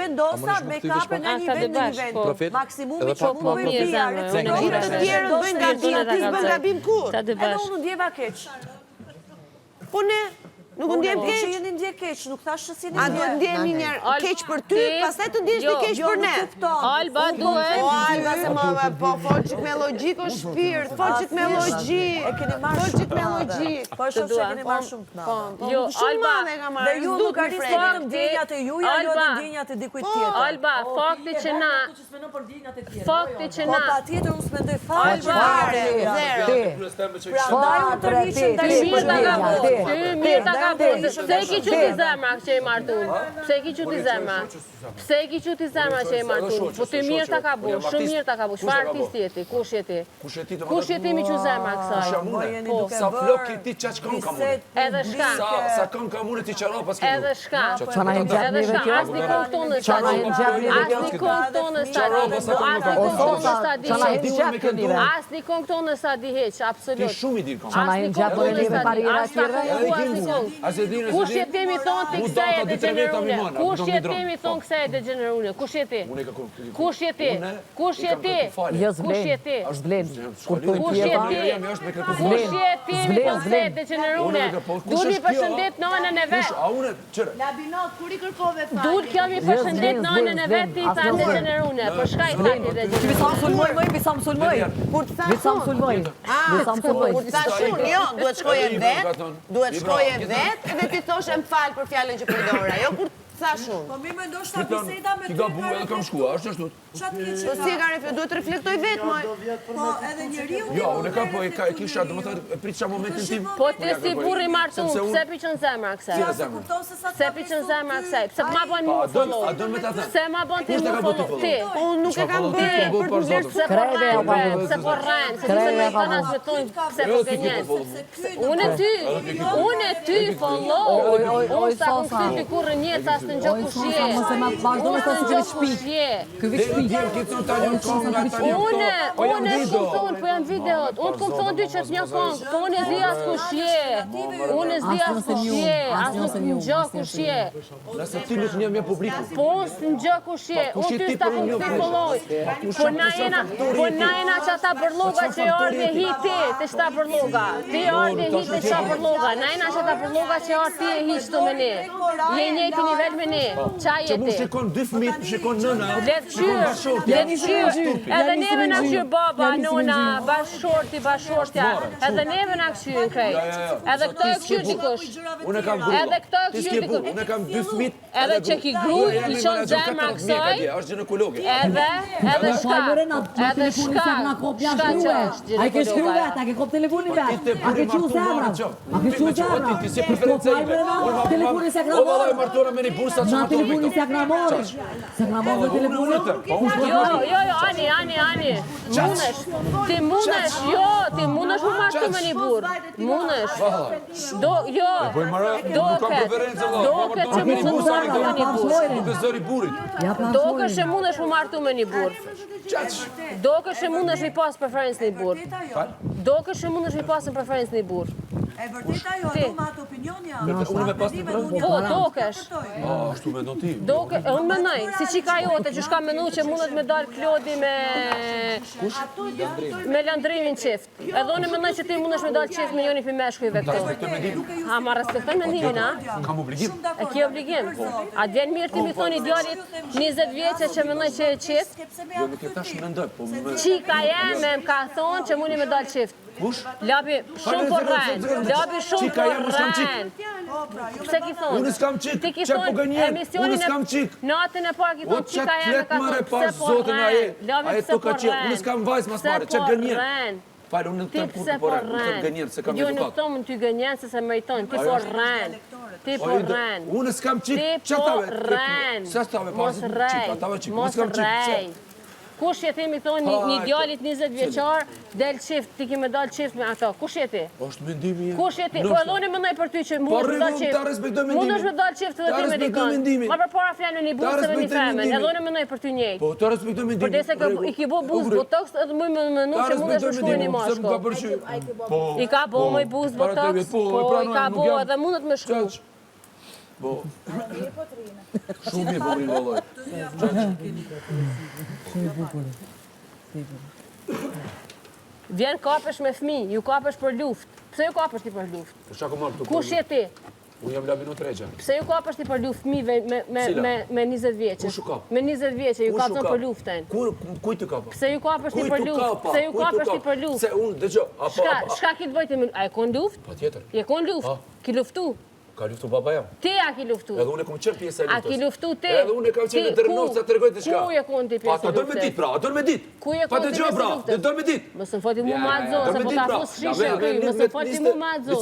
vendosa me kape nga një vend në një vend. Maksimumi që mund bëjnë bia, Gjithë të tjerët bëjnë gabim, ti s'bën gabim kur. Edhe unë ndjeva keq. Po ne nuk ndjem Që keq. jeni ndje keq, nuk thash që si A do ndjemi një keq për ty, pastaj të ndjesh të keq për ne. Alba duhet. O Alba se më po fol çik me logjik o shpirt, fol çik me logjik. E keni marrë Fol çik me logjik. Po shoh se keni marrë shumë të madhe. Jo, Alba. Dhe ju nuk arrisni vetëm ndjenjat e juja, jo edhe ndjenjat e dikujt tjetër. Alba, fakti që na. Po patjetër unë s'mendoj fare. Prandaj unë të rriqim Ty mirë ta ka bërë. Pse e ki quti zemra që e martun? Pse e ki quti zemra? Pse e ki quti zemra që e martun? Po ty mirë ta ka bërë, shumë mirë ta ka bërë. Çfarë artist jeti? Kush jeti? Kush jeti mi që zemra kësaj? Sa floki ti çaq kon kam unë. Edhe shka. Sa kon kam unë ti çaro pas këtu. Edhe shka. Çana jam gjatë Edhe neve shka. Asni kohë tonë sa di. Asni kohë tonë sa di. Asni kohë tonë sa di heq, absolut. Ti shumë i din kam. Çana jam gjatë neve parira tjera. Kush jetemi thonë ti kësa e degenerune? Kush jetemi thonë kësa e degenerune? Kush jeti? Kush jeti? Kush jeti? Jo Kush zblen, jeti? është zblen. Kush jeti? Kush jetemi thonë kësa e degenerune? Duhet mi përshëndet nënën e vetë. A unë çere. Labinot, kur i kërkove fare? Duhet kjo mi përshëndet nënën e vetë ti tha degenerune. Për shka i thati degenerune? Visa më sulmoj. Kur të Visa më sulmoj. Visa më sulmoj. Kur të thash unë, jo, duhet shkoje vet, edhe ti thoshe më fal për fjalën që përdora, jo kur të thash unë. Po mi më ndoshta biseda me Ti gabu edhe kam shkuar, është ashtu. Po si duhet të reflektoj vetë, moj. Po edhe njeriu. Jo, unë kam po e kisha, domethënë prit çfarë momentin tim. Po ti si burri martum, pse piqën zemra kësaj? Pse piqën zemra kësaj? Pse ma bën mu follow? A do me ta thënë? Pse ma bën ti mu follow? Ti. Unë nuk e kam bërë për të vlerë. Se po rren, se po rren, se ti me këna zvetojnë pse po gënjen. Unë e ty follow. Unë sa kom këty ty kurrë njët, sa së të nxo kushje. Unë e shumë thonë, po jam videot. Unë kom thonë dy që të një kongë, po unë e zi as kushje. Unë e zi as kushje, as nuk në gjë kushje. Nëse ti nuk një me publiku. Po unë së në gjë kushje, unë ty s'ta kom këty folloj. Po na jena që ata bërloga që e ardhe hi ti, të shta bërloga. Ti ardhe hi të shta bërloga. Na jena që ata bërloga që e ardhe ti e hi qëto me ne. Je njëti nivel me ne. Qa Që mu jeti? shikon dy fëmijë, shikon nëna. Letë qyrë. Edhe neve na qyrë baba, nona, bashortja. Edhe neve na këshyrë krejt. Edhe këto e këshyrë dikush. Unë kam Edhe këto e këshyrë dikush. Unë kam dy fëmijë. Edhe që ki gruj, i qonë zemra kësoj. Është ginekologe. Edhe shka që është A ke shkru vetë, a ke kop telefonin vetë, a ke qu zemra, a ke qu zemra, Ti si preferencejve. telefonin se kna O valla e morë, martona me një bursa që na ma telefonin se kna morë, se kna morë dhe telefonin. Jo, Ani, ti mundesh, ti mundesh mu martu me një burë, mundesh, doke që mundesh mu martu me një burë, Nuk e zëri burit. doke që mundesh mu martu me një burë, doke që mundesh mi pas preferencë një burë, doke që mundesh mi pas në preferencë një burë. E vërteta jo, do me atë opinionja. Unë me pas të preferencë. Po, dokesh. Ashtu me do ti. Unë menoj, si qika jote që shka menu që mundet me dalë Klodi me Landrimin qift. Edhe unë menoj që ti mundesh me dalë qift me njoni për meshkujve këto. A ma respektoj mendimin, a? Kam obligim. E ki obligim. A djenë mirë ti mi thoni idealit 20 vjeqe që menoj që e qift? Jo, nuk e tash mendoj, po më... Qika jeme më ka thonë që mundi me dalë qift. Kush? Labi shumë për rren. Pse ki thonë? Unë s'kam qik, që po gënjen, unë s'kam qik. Natën e parë ki thonë qika jeme Flet ka mare thonë pas pse po zotën aje. rren. Aje to ka qik, unë s'kam vajzë mas mare, që gënjen. Falë, unë nuk Ti të pse punë po por unë të rren? gënjen, se kam Jo nuk edukat. thomë ty gënjen se se meriton, ti po rren. Ti po rren. Unë s'kam qik, Ti që po tave? rren. Sa stave Mos pasit? rrej. Atave qik, unë Mos s'kam qik. rrej. Kush jeti mi thonë një djalit 20 vjeqar, del qift, ti ki me dal qift me ato. Kush jeti? Është mendimi jem. Kush jeti? Po edhe unë mënoj për ty që mundesh me dal qift. Ta respektoj mendimin. Mundesh me dal qift edhe ti me dikon. Ma përpara fjalën një buzë se me një femen. Edhe unë mënoj për ty njëjtë. Po, ta respektoj mendimin. Përdese i ki bo buzë botox edhe mu më mënu që mundesh me shkuj një mashko. I ka bo më i buzë botox, po i ka bo edhe mundet me shku. Po. Shumë mirë po rinë valloj. Vjen kapesh me fëmijë, ju kapesh për luftë. Pse ju kapesh ti për luftë? Po çka kam marrë këtu? Kush je ti? Unë jam Lavino Tregja. Pse ju kapesh ti për luftë fëmijëve me 20 vjeçë? Kush u kap? Me 20 vjeçë ju kapën për luftën. Kuj të kapa? Pse ju kapesh ti për luftë? Pse ju kapesh ti për luftë? Se unë dëgjoj, Shka ki të bëjti me... A e kon luft? Patjetër. Je kon luft? Ki luftu? Ka luftu baba jam. Ti a ki luftu? Edhe unë kam qenë pjesë e luftës. A ki luftu ti? Edhe unë kam qenë në Dernos sa tregoj diçka. Ku je kon ti pjesë e luftës? Pa, do me dit pra, do me dit. Ku je kon ti pjesë e luftës? Do me dit. Mos më foti mu madzo, se po ta fus shishe ty, mos më foti mu madzo.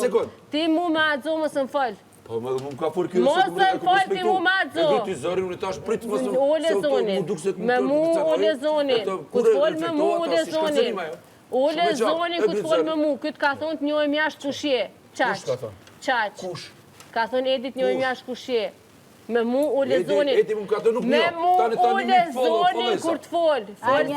Ti mu madzo, mos më fol. Po më ka fol kjo mos më fol ti mu madzo. Do ti zori unë tash prit mos. Ule zonin. Me mu ule zonin. Ku të fol me mu ule zonin. Ule zonin ku të fol me mu, ky të ka thonë të njohim jashtë kushje. Çaq. Çaq. Kush? Ka thonë Edit njohim jashtë kushje. Me mu ule zonin. Edi më ka thonë nuk me mu ule zonin kur të fol. Fol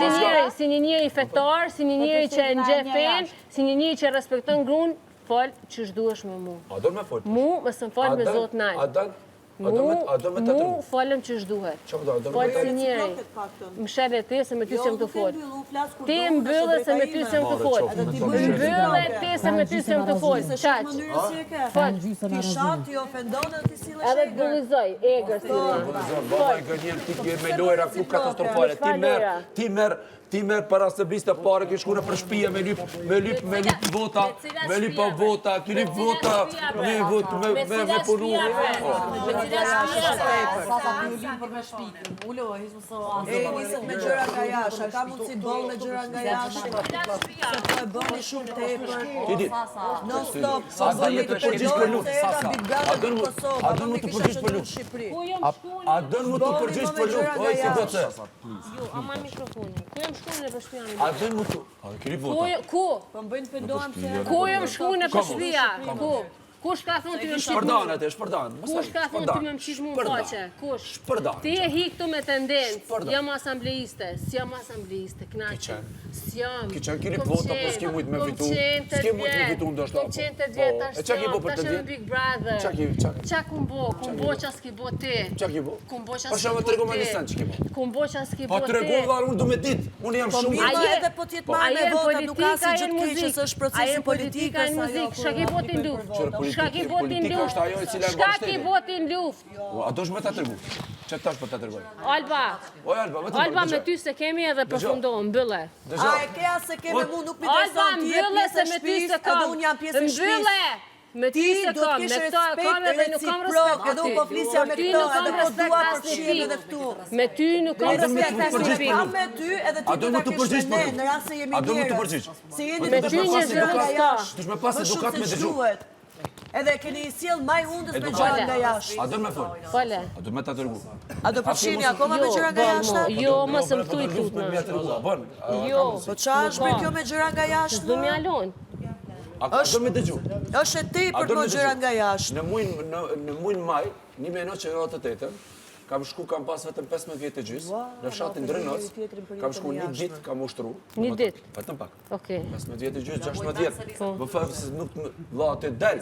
si një njeri fetar, si një njeri që e nxeh fen, si një njeri që respekton gruan, fol ç'sh duhesh me mu. A do me fol? Mu më së fol me Zot naj. A do me të mu folëm ç'sh duhet. Fol si njeri. Më shele ti se me ty sem të fol. Ti mbyllë se me ty sem të fol. Mbyllë ti se me ty sem të fol. Çaq. Fol. Ti shat, ti ofendon dhe ti sillesh. Edhe të bullizoj, egër si një. Baba i gënjer ti je me lojra këtu katastrofale. Ti merr para se biste pare, ki shkune për shtëpi me lyp vota, me lyp vota, ki lyp vota, me vot me punu. Nisët me gjëra nga jashtë, ka mundsi boll me gjëra nga jashtë. Se po e bëni shumë tepër. Non stop. Sa jetë të përgjish për luftë, a dën mu të përgjish për luftë? A dën mu të përgjish për luftë? Oj, si do të? Jo, ama mikrofonin. Ku jam shkuar në përshpjani? A dën mu të... Kiri vota. Ku? Po më bëjnë pëndohem se... Ku jam shkuar në përshpia? Ku? Kush ka thonë ti më shqip? Shpërdan atë, shpërdan. Kush ka thonë ti më shqip mu faqe? Kush? Shpërdan. Ti e hi këtu me tendencë. Jam asambleiste, s'jam asambleiste, knaqe. S'jam. Ki qenë kiri vota, po s'ki mujt me fitu. S'ki mujt me fitu ndoshta. Kom qenë 8 vjet, tash s'jam. Big Brother. Qa kum bo qa s'ki bo ti. Qa ki bo? Kum bo qa Po s'ki shumë bo të regu me ti. nisan që ki bo. Kum bo qa s'ki Po bo ti. të regu dhe unë du me dit. Unë jam shumë... Mirë edhe po t'jetë marrë me vota, nuk ka si gjithë keqë, se është procesi politikës. Shka ki boti në luft? Shka ki boti në luft? Shka ki boti në luft? A do shme ta tërgu? Që tash për ta tërgoj? Alba, me ty se kemi edhe përfundohë, mbëlle. A e kea se keme mu nuk mi dërson, ti e pjesë e shpis, edhe unë jam pjesë e shpis. Me ty se kam, me këto e kam edhe nuk kam respekt edhe unë po flisja me këto, edhe po dua përshirë edhe këtu. Me ty nuk kam respekt as një pik. Kam me ty edhe ti du të kesh me ne, në rrasë se jemi njerës. Se jeni Me ty një zërë nga jashtë. Dush me pas edukat me dëgju. Edhe keni sjell maj hundës me gjëra nga jashtë. A do me fol? Fole. A do me ta tërgu? A do përshini akoma me gjëra nga jashtë? Jo, më së më thuj tutna. Jo. Po qa është bërë kjo me gjëra nga jashtë? Do me alon. A do me dëgju? është e tepër me gjëra nga jashtë. Në muajin maj, 1998, kam shku, kam pas vetëm 15 vjetë e gjysë, në fshatin Drenoc, kam shku një ditë, kam ushtru. Një ditë? Vetëm pak. Okej. 15 vjetë e gjysë, 16 vjetë. Më fërë se nuk la të delë.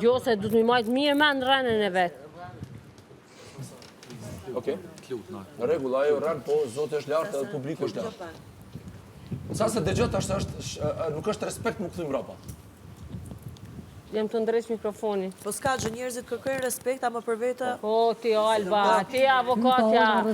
Jo, se du të mi majtë mirë me në rënën e vetë. Okej. Në regull, ajo rënë, po zotë është lartë edhe publiku është lartë. Sa se dëgjot nuk është respekt më këthujmë rapa. Jem të ndrejsh mikrofonin. Po s'ka gjë, njerëzit kërkojnë respekt, ama për vete... O, ti Alba, ti avokatja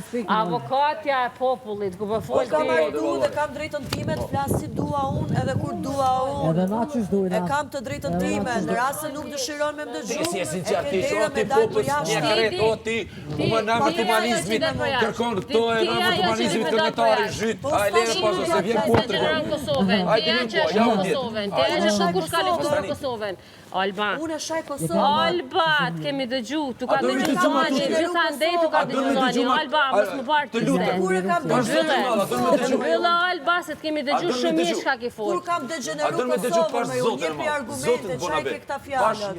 e popullit, ku për Po folë kam ti... ardu dhe kam drejtën time të flasë si dua unë edhe kur dua unë. Edhe na qysh dojna. E kam të drejtën time, në rrasë se nuk dëshiron me më dëgju. Si e sinqertisht, o ti popës, një kërret, o ti, humanamit humanizmit, kërkon këto e në humanizmit këngëtari, zhyt, a e lejë pas ose vjen kur të Kosovën. Alba. Unë e shaj Kosovën. Alba, të kemi dëgju, tu ka dëgju zani, gjitha ndej tu ka dëgju zani. Alba, mos më parë të Kur e kam dëgju. Bëllë Alba, se të kemi dëgju shumë mirë shka ki folë. Kur kam degeneru Kosovën, me ju njepi argumente, qaj ke këta fjallët.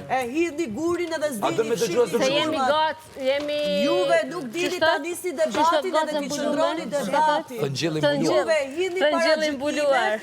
E hidhi gurin edhe zdini fshini. Se jemi gatë, jemi... Juve nuk dini ta nisi debatin edhe ti qëndroni debatin. Të ngjellin Juve hidhi para gjykimit.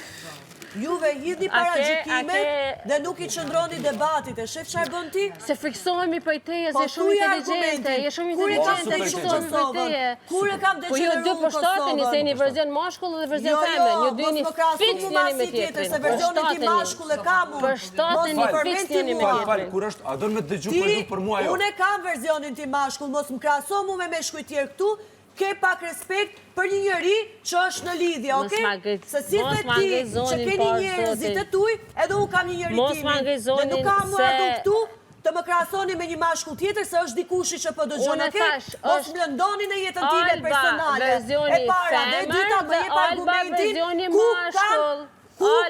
Juve hidhni para gjykimet dhe nuk I qëndroni debatit. E shef çfarë bën ti? Se friksohemi për teje, je shumë inteligente, je shumë inteligente, friksohemi për teje. Kur e kam Po ju dy degeneruar përshtateni se jeni verzion mashkull dhe verzion femër, ju dy jeni fiks njëri me tjetrin. Se verzioni ti mashkull e kam unë. Përshtateni fiks njëri me tjetrin. Kur është, a do me dëgju për mua jo? Unë e kam verzionin ti mashkull, mos më krahaso mu me shkujtjer këtu, ke pak respekt për një njeri që është në lidhje, oke? Se si dhe ti që keni njerëzit e tuj, edhe unë kam një njeri timin. Dhe nuk kam më ardhur këtu të më krahasoni me një mashkull tjetër se është dikushi që po dëgjon, oke? Mos më lëndoni në jetën time personale. E para, dhe e dyta më jep argumentin ku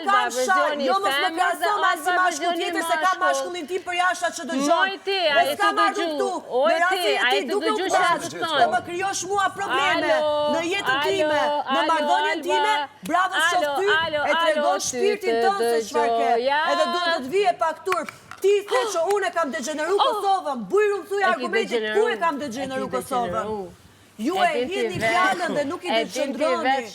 kam shaj, jo mos më krahaso me asnjë mashkull tjetër se kam mashkullin tim për jashtë që dëgjon. Mojti, a e të dëgju? Ojti, a e të dëgju që ashtë tonë? Do më krijosh mua probleme në jetën time, në marrëdhënien time, bravo shoh ty, e tregon shpirtin tënd se çfarë ke. Edhe duhet të të vije pak turp. Ti the që unë e kam degeneru Kosovën, bujrum thuj argumentin ku e kam degeneru Kosovën. Ju e hidhni fjalën dhe nuk I deqëndroni.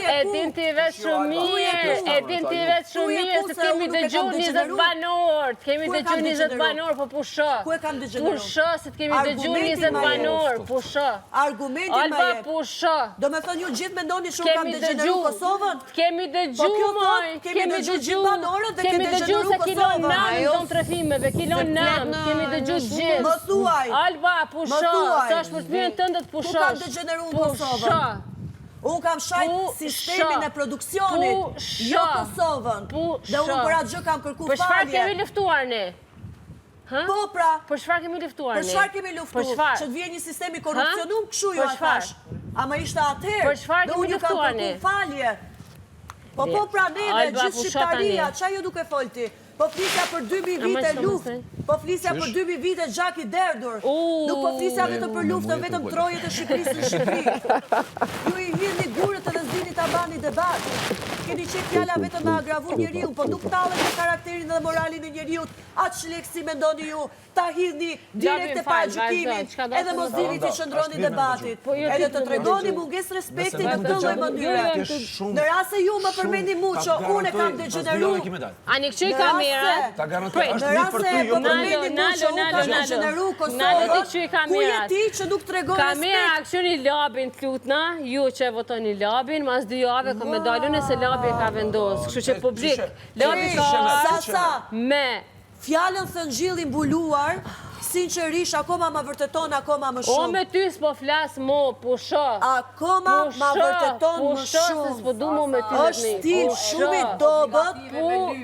E din ti vetë shumë mirë, e din ti vetë shumë mirë, se kemi dëgju 20 banor, kemi dëgju 20 banor, po pusho. Ku e kam degeneru? Pusho, se kemi dëgju 20 banor, pusho. Argumentin ma Alba, jep. pusho. Do me thënë ju gjithë mendoni shumë kam degeneru Kosovën? Kemi dëgju, moj, kemi dëgju, kemi dëgju se kilon nam zonë trafimeve, kilon nam, kemi dëgju gjithë. Më thuaj. Alba, pusho, së është për të mirën tënde të pushosh. Ku kam degeneru Kosovën? Unë kam shajt sistemin e produksionit, jo Kosovën. Dhe unë për atë gjë kam kërku falje. Për çfarë kemi luftuar ne? Po pra. Për çfarë kemi luftuar ne? Për çfarë kemi luftuar? Që të vjen një sistem I korrupsionum, kështu ju a thash. Ama ishte atëherë. Për çfarë kemi luftuar ne? Dhe unë ju kam kërku falje. Po pra neve, gjithë shqiptaria, qa ju duke folti? Po flisja për 2000 vite luft, po flisja për 2000 vite Gjaki Derdur, nuk po flisja vetëm për luftën, vetëm trojet e Shqipërisë në Shqipëri. Ju I hidhni gurët edhe zini ta bani debat. Keni qenë fjala vetëm me agravu njeriu, po nuk tallet me karakterin dhe moralin e njeriut, atë shlek si mendoni ju, ta hidhni direkt e pa gjykimin, edhe mos dini të qëndroni debatit, edhe të tregoni mungesë respekti në këtë lloj mënyre. Në rast se ju më përmendni mua që unë kam degeneru. Ani këqy kamera. Në rast se po përmendni mua që unë kam degeneru Kosovën, ku je ti që nuk tregon respekt? Kamera, këshyni labin të lutna, ju që votoni labin, mas 2 jave ka me dalune se labi e ka vendosë, kështu që publik, labi ka me fjallën thëngjilli mbuluar, sinqerisht, akoma ma vërteton, akoma më shumë. O me ty s'po flas mo, pusho. Akoma ma vërteton më shumë. Se s'po du mo me ty është stil shumë I dobët,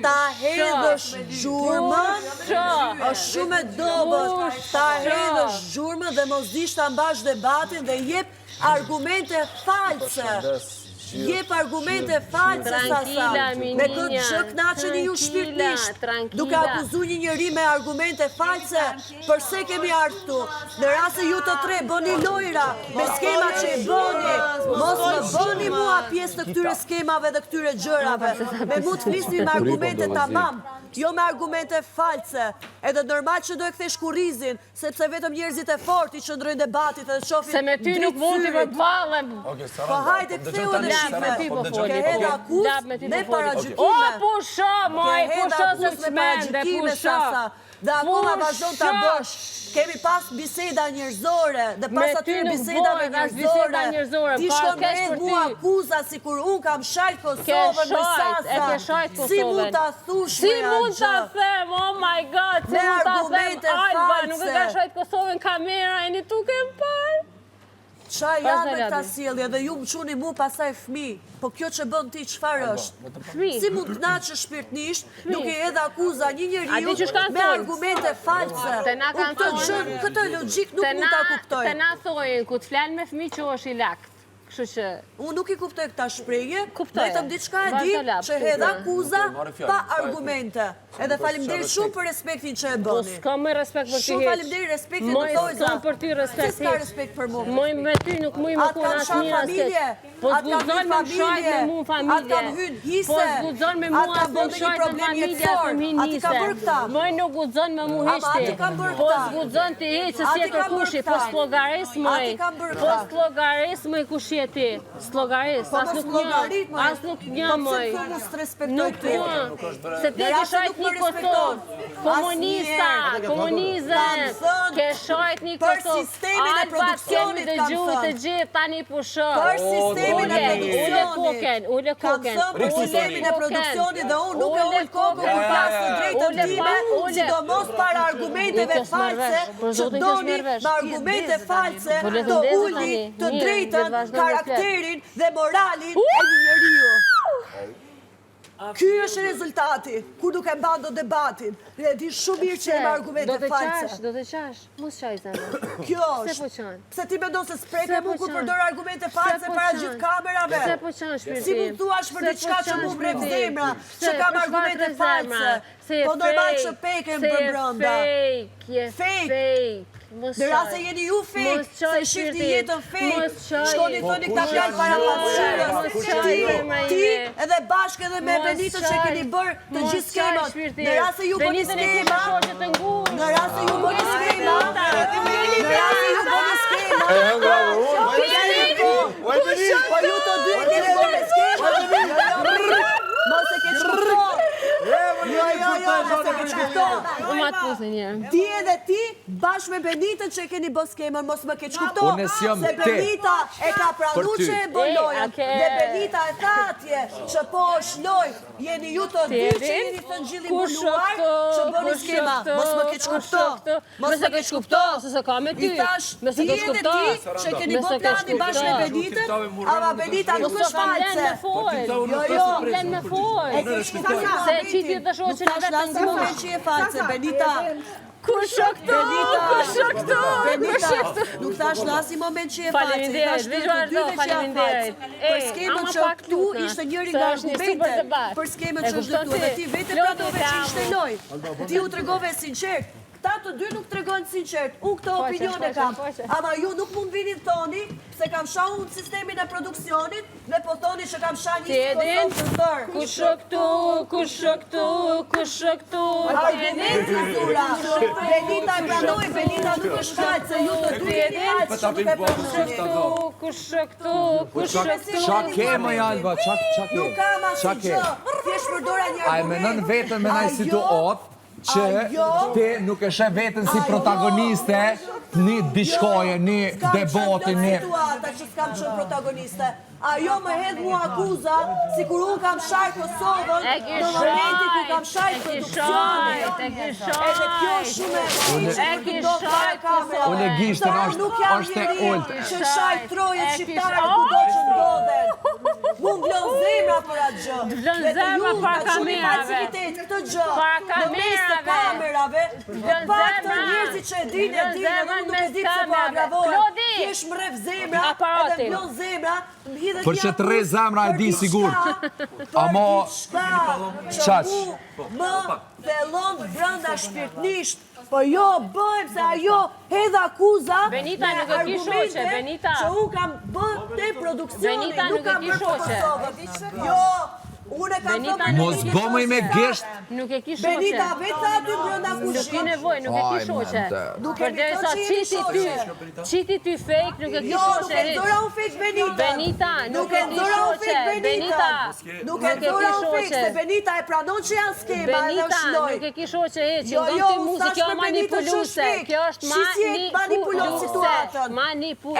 ta hedhësh gjurmën, është shumë I dobët, ta hedhësh gjurmën dhe mos dish ta mbash debatin dhe jep argumente false. Jep argumente false, Sasa. Me këtë gjë knaqeni ju shpirtnisht. Duke akuzu një njeri me argumente false, përse kemi ardhur këtu? Në rast se ju të tre bëni lojra me skema që e bëni, mos më bëni mua pjesë të këtyre skemave dhe këtyre gjërave. Me mu të flisni me argumente tamam. Jo me argumente false, edhe normal që do e kthesh kurrizin, sepse vetëm njerëzit e fortë I qëndrojnë debatit edhe shofin se me ty nuk mund t'i përballem. Po hajde ktheu edhe shifre. Ke hedh akuz me paragjykime. O, pusho, moj, pusho se çmende, pusho. Dhe akoma vazhdon ta bësh. Kemi pas biseda njerëzore, dhe pas atyre bisedave njerëzore, ti shkon me hedh mua akuza si kur unë kam shajt Kosovën me Sasa. Si mund ta thush me atë gjë? Si mund ta them, oh my god, si mund ta them, Alba, nuk e ka shajt Kosovën kamera, e një tuke më parë. Qa janë me këta sjellje dhe ju më quni mu pasaj fmi, po kjo që bën ti çfarë është? Si mund të knaqësh shpirtnisht, duke edhe akuza një njeriu me argumente false? Këtë logjik nuk mund ta kuptoj. Te na thojnë, ku të flen me fmi që është I lakt. Kështu që unë nuk I kuptoj këta shprehje, vetëm diçka e di që hedh akuza pa argumente. Edhe faleminderit shumë për respektin që e bëni. Po s'kam më respekt për ty. Shumë faleminderit respektin të thojë. S'kam për ty respekt. S'ka respekt për mua. Moj me ty nuk muj më kon asnjë respekt. Po zgudzon me shajt me mua familje. Atë kam hyn hise. Po zgudzon me mua asnjë shajt me familje fëmijë nise. Atë ka bërë këta. Moj nuk gudzon me mua hiçti. Po zgudzon ti hiç se si e kërkushi, po s'llogaris moj. Po s'llogaris moj kush je je ti, slogaris, as nuk një moj. Nuk një, se ti ke shajt një Kosovë, komunista, komunizëm, ke shajt një Kosovë, Alba keni dhe gjuhë të gjithë, tani pushë. Ule koken. Për sistemin e produksionit dhe unë nuk e ullë kokën për pasë të drejtën time, sidomos para argumenteve false, që doni me argumente false të ulli të drejtën, karakterin dhe moralin e një njeriu. Ky është rezultati, kur nuk e mban do debatin, dhe di shumë mirë që e me argumente false. Do të qash, mos qaj zemë. Kjo është. Pse ti mendon se spreke mu kur përdor argumente false para gjithë kamerave? Se po qanë shpirtim. Si mund thuash për diçka që mu mrev zemra, që kam argumente false? Po normal që peken për brënda. Fake. Dhe rase jeni ju fake, se shifti jetën fake, shkoni thoni këta fjallë para pasyrës, ti edhe bashkë edhe me Benito që keni bërë të gjithë skemët, në rase ju bëni skema, në rase ju bëni skema, po ju të dy keni bëni skema, mos e ke qëpëto. Ti edhe ti bashkë me Benitën që keni bë skemën, mos më keq kupto, se Benita e ka pranu që e bë lojën, dhe Benita e tha atje që po është lojë, jeni ju të dy që jeni të gjilin buluar që bëni skema, mos më keq kupto, mos më keq kupto, i thash ti edhe ti që keni bë plani bashkë me Benitën, ama Benita nuk është false. E keq kupto, nuk tash lasë moment që je false, Benita. Kush o këto? Benita, nuk tash lasë moment që je false. Faleminderit, Vizhuardo, faleminderit. Për skemën që këtu ishte njëri nga argumente, për skemën që është dëtu, dhe ti vete pranove që ishte lojë. Ti u tregove sinqert. Ta të dy nuk tregojnë sinqert, unë këto opinione kam, ama ju nuk mund vini thoni se kam sha unë sistemin e produksionit dhe po thoni që kam sha një Kosovë të tërë. Kush o këtu, Benita e pranoj, Benita nuk është false, ju të dy jeni false që nuk e pranoni. Kush o këtu. Qa ke më Alba, qa ke? Nuk kam asë gjë, thjesht përdora një A e menon vetën me naj situatë që ti nuk e shë vetën si protagoniste një diçkoje, një debati, një... situata që s'kam qënë protagoniste. Ajo më hedh mua akuza, si kur unë kam shaj Kosovën, në momenti ku kam shaj produksionit. Edhe kjo shumë e Unë e gishtën është e ullët. që shaj troje shqiptare ku do që ndodhen. Mu vlon zemra për atë gjë. Vlon zemra para kamerave. Këtë gjë, në mes të kamerave, pak të njerëzit që e dinë, edhe unë nuk e ditë se po agravohen. Kjesh më ref zemra, edhe vlon zemra, Për që të re zemra e di sigur. Amo... Qaq. Më thellon brënda shpirtnisht, po jo bëhem se ajo hedh akuza me argumente që unë kam bë te produksioni, nuk kam bërë për Kosovën. Jo, unë e kam bërë për Mos bëmë i me gisht. Nuk e ki shoqe. Benita vetë aty brënda kushin. Nuk ki nevoj, nuk e ki shoqe. Përderisa qiti ty fake, nuk e ki Jo, nuk shoqe. e dora unë fake Benita. Nuk e ki shoqe. Benita. Nuk e dora unë fake, se Benita e pranon që janë skema edhe Benita, është loj. nuk e ki shoqe e që ndonë ty muzikë, kjo manipuluse. Kjo është manipuluse.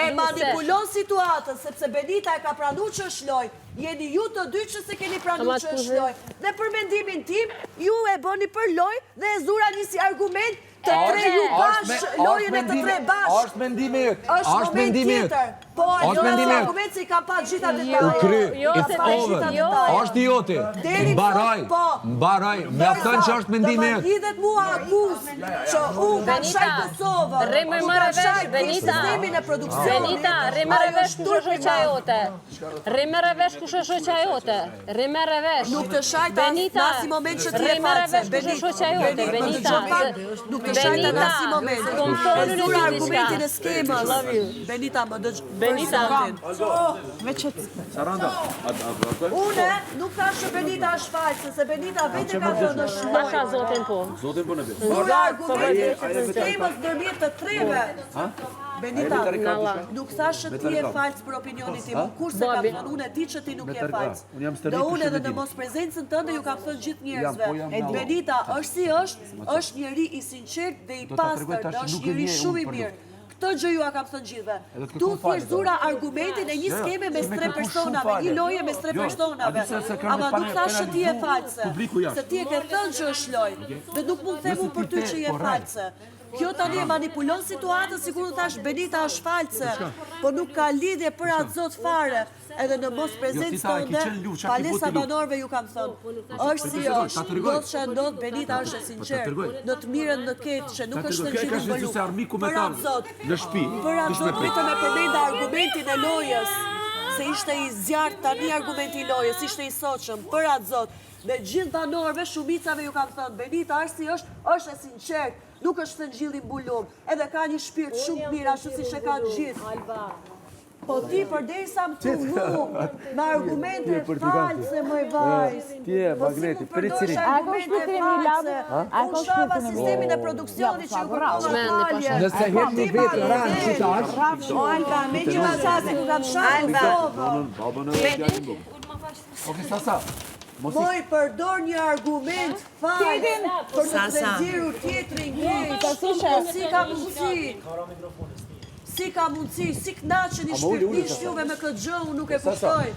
E manipulon situatën, sepse Benita e ka pranu që është loj. Jeni ju të dy që se keni pranu që është loj. Dhe për mendimin tim, ju e bëni për loj dhe e zura një si argument të tre ju bashkë, lojën e të tre bashkë. Është mendimi jëtë. është moment tjetër. Po, e jo e argument se i kam pa gjitha detaje. U kry, it's over. Është joti. Mbaraj. Mjaftën që është mendimi jëtë. Hidhet mua akuz që unë kam shaj Kosovën. Rrimër më revesh, Benita. Benita, rrimër revesh ku shosho qa jote. Rrimër revesh ku shosho qa jote. Rrimër revesh. Nuk të shajta nasi moment që t'je falce. Benita. Nuk të shajta nasi moment. E zura argumentin e skemës. Benita, më dëgjë. Benita. Une nuk thash që Benita është false, se Benita vete ka thënë është lojë. Pasha zotin po. Zura argumentin e skemës ndërmjet të treve. Benita, nuk thashë ti e falës për opinionin tim, kurse kam thënë unë e di që ti nuk je falës. Dhe unë edhe në mos prezencën tënde ju kam thënë gjithë njerëzve. Benita, është si është njeri i sinqert dhe i pastër, dhe është njeri shumë i mirë. Këtë gjë ju a kam thënë gjithve. Tu thjesht zura argumentin e një skeme mes 3 personave, një loje mes 3 personave. Ama nuk thashë ti e falëse, se ti e ke thënë që është lojë, dhe nuk mund themu për ty që je falëse. Kjo tani e manipulon situatën, sikur të thash Benita është false, po nuk ka lidhje për atë zot fare. Edhe në mos prezencë tënde, palesa banorëve ju kam thënë, është si është, ndodh që ndodh, Benita është e sinqertë, në të mirën në ketë, që nuk është në gjithë në bëllu. Për atë zot, vetëm e përmenda argumentin e lojës, se ishte i zjarrt tani argumenti i lojës, ishte i sotshëm, për atë zot. Me gjithë banorëve, shumicave ju kam thënë, Benita është si është e sinqertë, nuk është të ngjilli mbulum, edhe ka një shpirt shumë mirë, ashtu si që kanë gjithë. Po ti përderisa më të vu, me argumente false, mëj vajzë. Ti e, Magneti, për i cili? Unë shava sistemin e produksionit që ju kërkova falje. Nëse het një vetë rranë që tash. Alba, me që ma qasi ku kam shanë në Ok, Sasa. Moj përdor një argument falë për të nëziru tjetërin krejtë, si ka mundësi. Si ka mundësi, si knaqen i shpirtisht juve me këtë gjë, unë nuk e kuptoj.